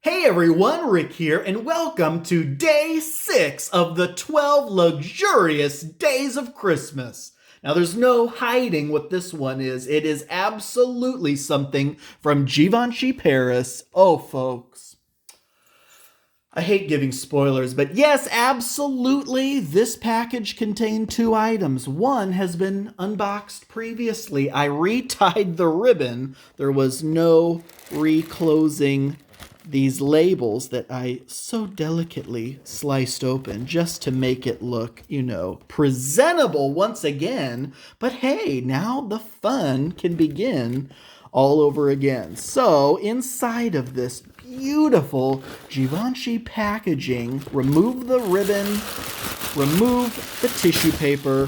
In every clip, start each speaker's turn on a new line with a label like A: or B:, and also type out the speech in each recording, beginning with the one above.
A: Hey everyone, Rick here, and welcome to day 6 of the 12 luxurious days of Christmas. Now, there's no hiding what this one is. It is absolutely something from Givenchy Paris. Oh, folks. I hate giving spoilers, but yes, absolutely, this package contained 2 items. One has been unboxed previously. I retied the ribbon. There was no reclosing these labels that I so delicately sliced open just to make it look, presentable once again. But hey, now the fun can begin all over again. So inside of this beautiful Givenchy packaging, remove the ribbon, remove the tissue paper,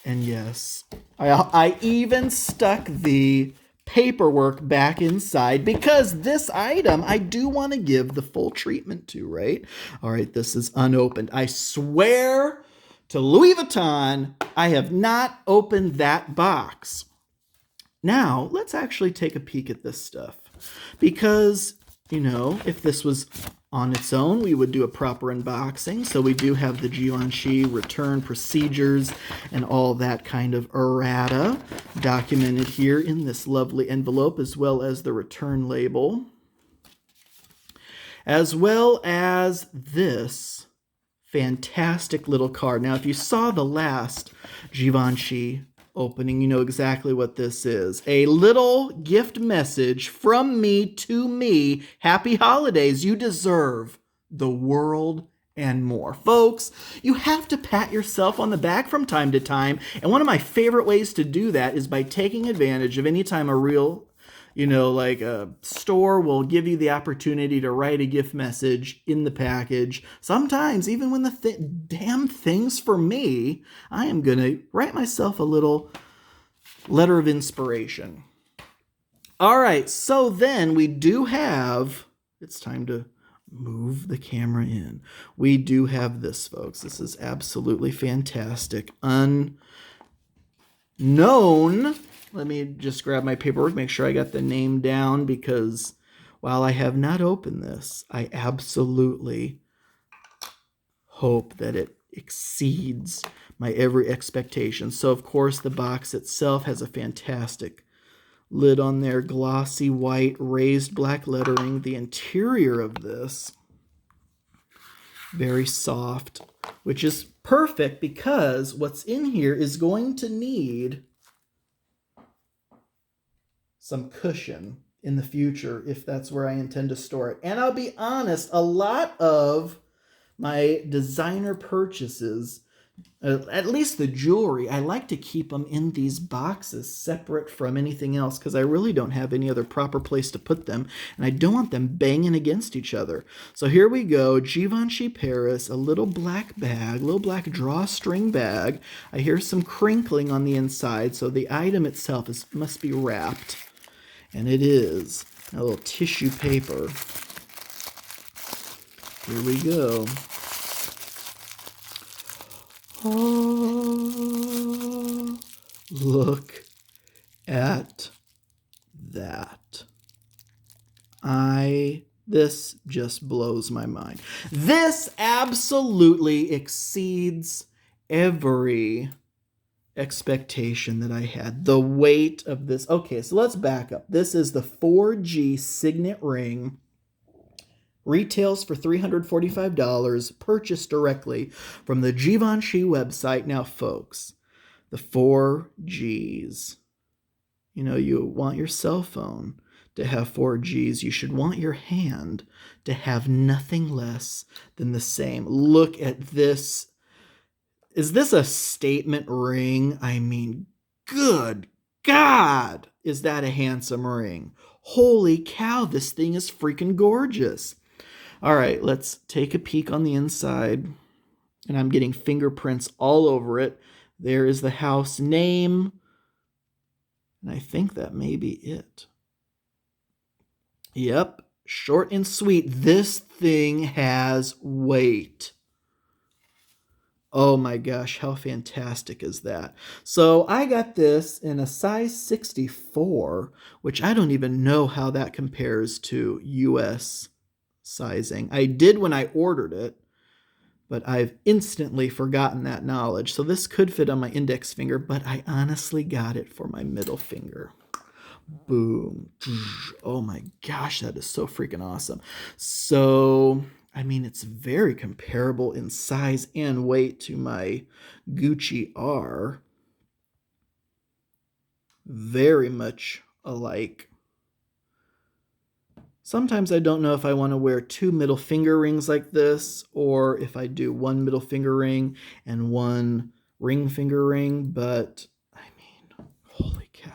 A: and yes, I even stuck the paperwork back inside because this item I do want to give the full treatment to, right? All right, this is unopened. I swear to Louis Vuitton, I have not opened that box. Now, let's actually take a peek at this stuff because, if this was on its own, we would do a proper unboxing. So we do have the Givenchy return procedures and all that kind of errata documented here in this lovely envelope, as well as the return label, as well as this fantastic little card. Now, if you saw the last Givenchy opening, you know exactly what this is. A little gift message from me to me. Happy holidays. You deserve the world and more. Folks, you have to pat yourself on the back from time to time. And one of my favorite ways to do that is by taking advantage of any time a real like a store will give you the opportunity to write a gift message in the package. Sometimes, even when the damn thing's for me, I am going to write myself a little letter of inspiration. All right, so then we do have, it's time to move the camera in. We do have this, folks. This is absolutely fantastic. Unknown. Let me just grab my paperwork, make sure I got the name down, because while I have not opened this, I absolutely hope that it exceeds my every expectation. So, of course, the box itself has a fantastic lid on there, glossy white, raised black lettering. The interior of this, very soft, which is perfect because what's in here is going to need some cushion in the future if that's where I intend to store it. And I'll be honest, a lot of my designer purchases, at least the jewelry, I like to keep them in these boxes separate from anything else because I really don't have any other proper place to put them, and I don't want them banging against each other. So here we go, Givenchy Paris, a little black bag, little black drawstring bag. I hear some crinkling on the inside, so the item itself must be wrapped. And it is a little tissue paper. Here we go. Oh, look at that. This just blows my mind. This absolutely exceeds every expectation that I had. The weight of this. Okay, so let's back up. This is the 4G Signet Ring. Retails for $345, purchased directly from the Givenchy website. Now, folks, the 4Gs. You want your cell phone to have 4Gs. You should want your hand to have nothing less than the same. Look at this. Is this a statement ring? I mean, good God, is that a handsome ring? Holy cow, this thing is freaking gorgeous. All right, let's take a peek on the inside. And I'm getting fingerprints all over it. There is the house name. And I think that may be it. Yep, short and sweet. This thing has weight. Oh my gosh, how fantastic is that? So I got this in a size 64, which I don't even know how that compares to US sizing. I did when I ordered it, but I've instantly forgotten that knowledge. So this could fit on my index finger, but I honestly got it for my middle finger. Boom. Oh my gosh, that is so freaking awesome. So, I mean, it's very comparable in size and weight to my Gucci R. Very much alike. Sometimes I don't know if I want to wear 2 middle finger rings like this, or if I do 1 middle finger ring and 1 ring finger ring, but I mean, holy cow.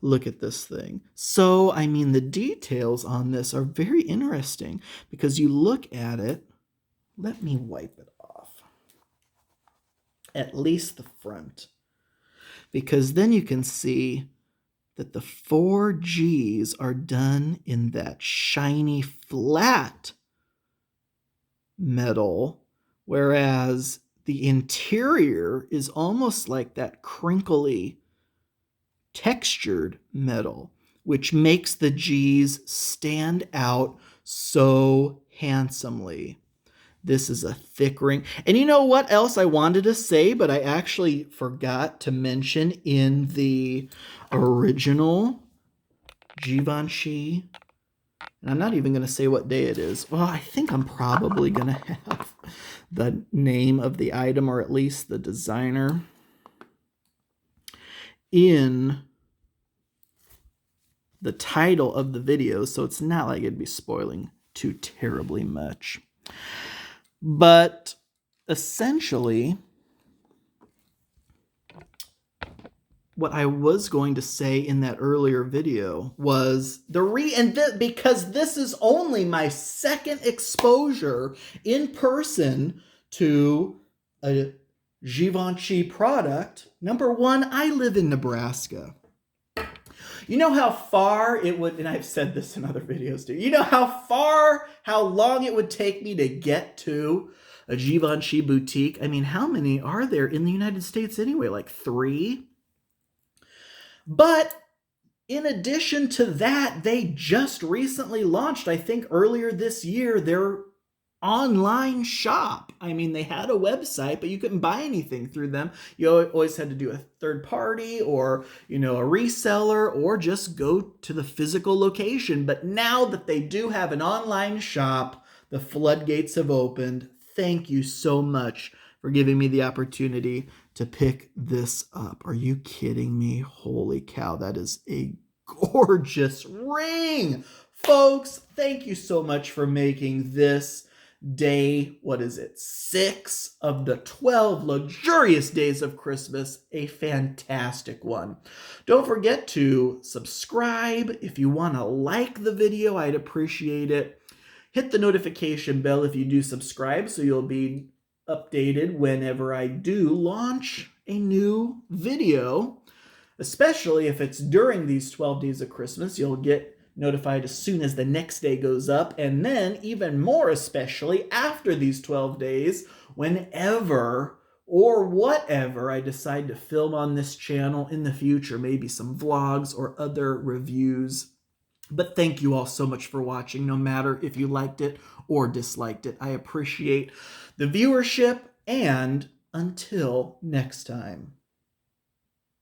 A: Look at this thing. So, I mean, the details on this are very interesting because you look at it. Let me wipe it off. At least the front. Because then you can see that the 4 G's are done in that shiny flat metal, whereas the interior is almost like that crinkly textured metal, which makes the G's stand out so handsomely. This is a thick ring. And you know what else I wanted to say, but I actually forgot to mention in the original Givenchy. And I'm not even going to say what day it is. Well, I think I'm probably going to have the name of the item, or at least the designer, in the title of the video, so it's not like it'd be spoiling too terribly much. But essentially, what I was going to say in that earlier video was because this is only my second exposure in person to a Givenchy product. Number one, I live in Nebraska. You know how far it would, and I've said this in other videos too, you know how long it would take me to get to a Givenchy boutique? I mean, how many are there in the United States anyway? Like 3? But in addition to that, they just recently launched, I think earlier this year, their online shop. I mean, they had a website, but you couldn't buy anything through them. You always had to do a third party, or, a reseller, or just go to the physical location. But now that they do have an online shop, the floodgates have opened. Thank you so much for giving me the opportunity to pick this up. Are you kidding me? Holy cow, that is a gorgeous ring. Folks, thank you so much for making this day, 6 of the 12 luxurious days of Christmas a fantastic one. Don't forget to subscribe. If you want to like the video, I'd appreciate it. Hit the notification bell if you do subscribe, so you'll be updated whenever I do launch a new video. Especially if it's during these 12 days of Christmas, you'll get notified as soon as the next day goes up, and then even more especially after these 12 days, whenever or whatever I decide to film on this channel in the future, maybe some vlogs or other reviews. But thank you all so much for watching, no matter if you liked it or disliked it. I appreciate the viewership, and until next time.